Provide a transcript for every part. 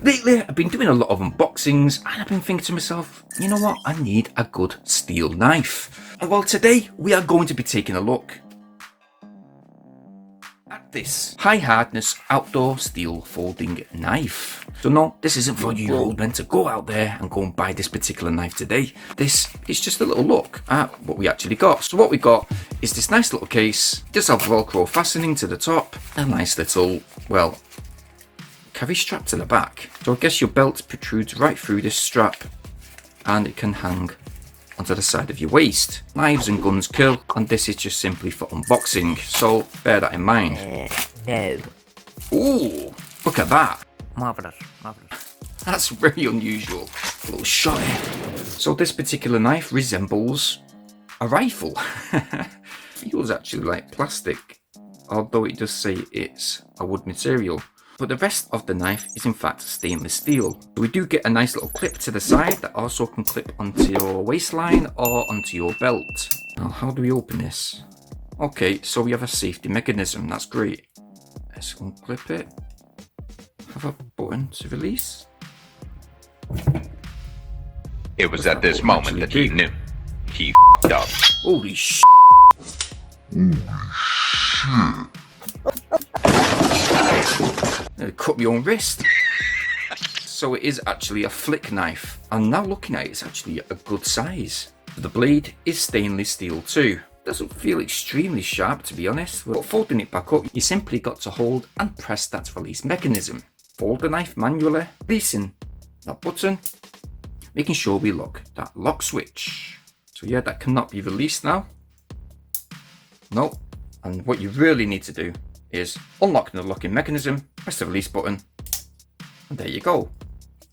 Lately, I've been doing a lot of unboxings and I've been thinking to myself, you know what, I need a good steel knife. And well, today we are going to be taking a look at this high hardness outdoor steel folding knife. So no, this isn't for you old men to go out there and go and buy this particular knife today. This is just a little look at what we actually got. So what we got is this nice little case, just have Velcro fastening to the top, a nice little, well, carry strap to the back. So I guess your belt protrudes right through this strap and it can hang onto the side of your waist. Knives and guns kill, and this is just simply for unboxing, so bear that in mind. No. Ooh, look at that. Marvelous, marvelous. That's very unusual. A little shot. So this particular knife resembles a rifle. Feels actually like plastic, although it does say it's a wood material. But the rest of the knife is in fact stainless steel. We do get a nice little clip to the side that also can clip onto your waistline or onto your belt. Now, how do we open this? Okay, so we have a safety mechanism, that's great. Let's unclip it. Have a button to release. It was at this moment that he knew. He f***ed up. Holy sh**. Cut my own wrist. So it is actually a flick knife, and now looking at it, it's actually a good size. The blade is stainless steel too. Doesn't feel extremely sharp, to be honest, but folding it back up, you simply got to hold and press that release mechanism. Fold the knife manually, releasing that button, making sure we lock that lock switch. So yeah, that cannot be released now. No. And what you really need to do is unlock the locking mechanism, press the release button, and there you go.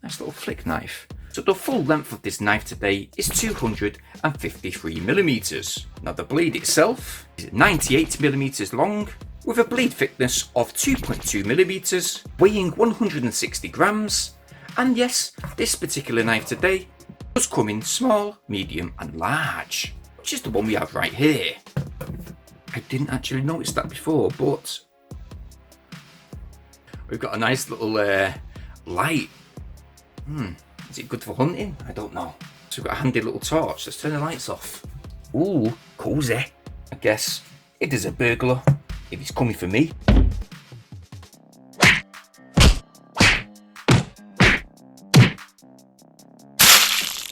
Nice little flick knife. So the full length of this knife today is 253mm. Now the blade itself is 98mm long, with a blade thickness of 2.2mm, weighing 160 grams. And yes, this particular knife today does come in small, medium and large, which is the one we have right here. I didn't actually notice that before, but we've got a nice little light. Is it good for hunting? I don't know. So we've got a handy little torch. Let's turn the lights off. Ooh, cozy. I guess if there's a burglar, if he's coming for me.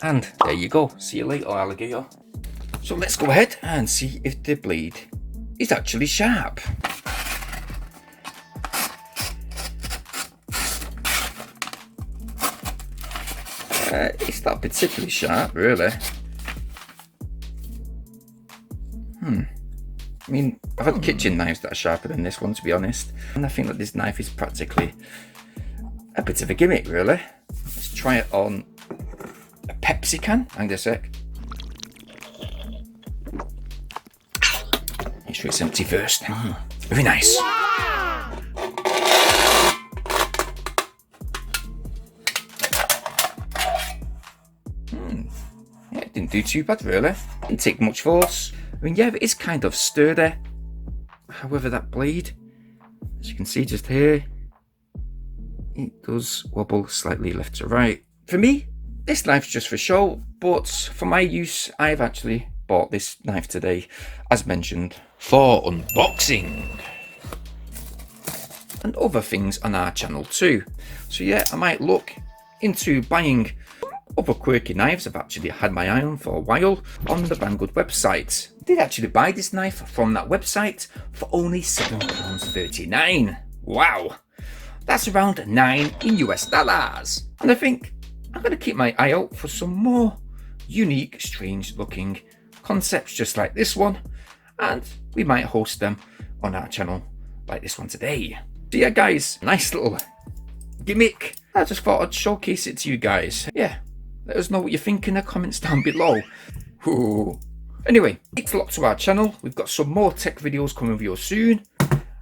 And there you go. See you later, alligator. So let's go ahead and see if the blade is actually sharp. It's not particularly sharp, really. I mean, I've had kitchen knives that are sharper than this one, to be honest. And I think that this knife is practically a bit of a gimmick, really. Let's try it on a Pepsi can. Hang on a sec. Make sure it's empty first. Very nice. Yeah, it didn't do too bad, really. Didn't take much force. I mean, yeah, it is kind of sturdy. However, that blade, as you can see just here, it does wobble slightly left to right. For me, this knife's just for show, but for my use, I've actually bought this knife today, as mentioned, for unboxing and other things on our channel too. So yeah, I might look into buying other quirky knives I've actually had my eye on for a while on the Banggood website. I did actually buy this knife from that website for only £7.39. Wow, that's around $9 in US dollars. And I think I'm going to keep my eye out for some more unique, strange looking concepts just like this one, and we might host them on our channel like this one today. So yeah guys, nice little gimmick. I just thought I'd showcase it to you guys. Yeah, let us know what you think in the comments down below. Ooh. Anyway, keep locked to our channel. We've got some more tech videos coming real soon,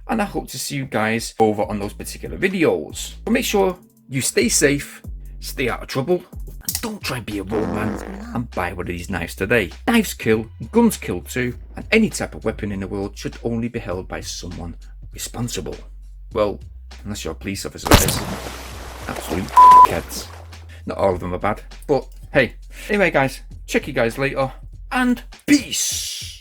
and I hope to see you guys over on those particular videos. But make sure you stay safe, stay out of trouble, and don't try and be a road man and buy one of these knives today. Knives kill, guns kill too, and any type of weapon in the world should only be held by someone responsible. Well, unless you're a police officer, that is. Absolute kids. Not all of them are bad, but hey. Anyway, guys, check you guys later, and peace.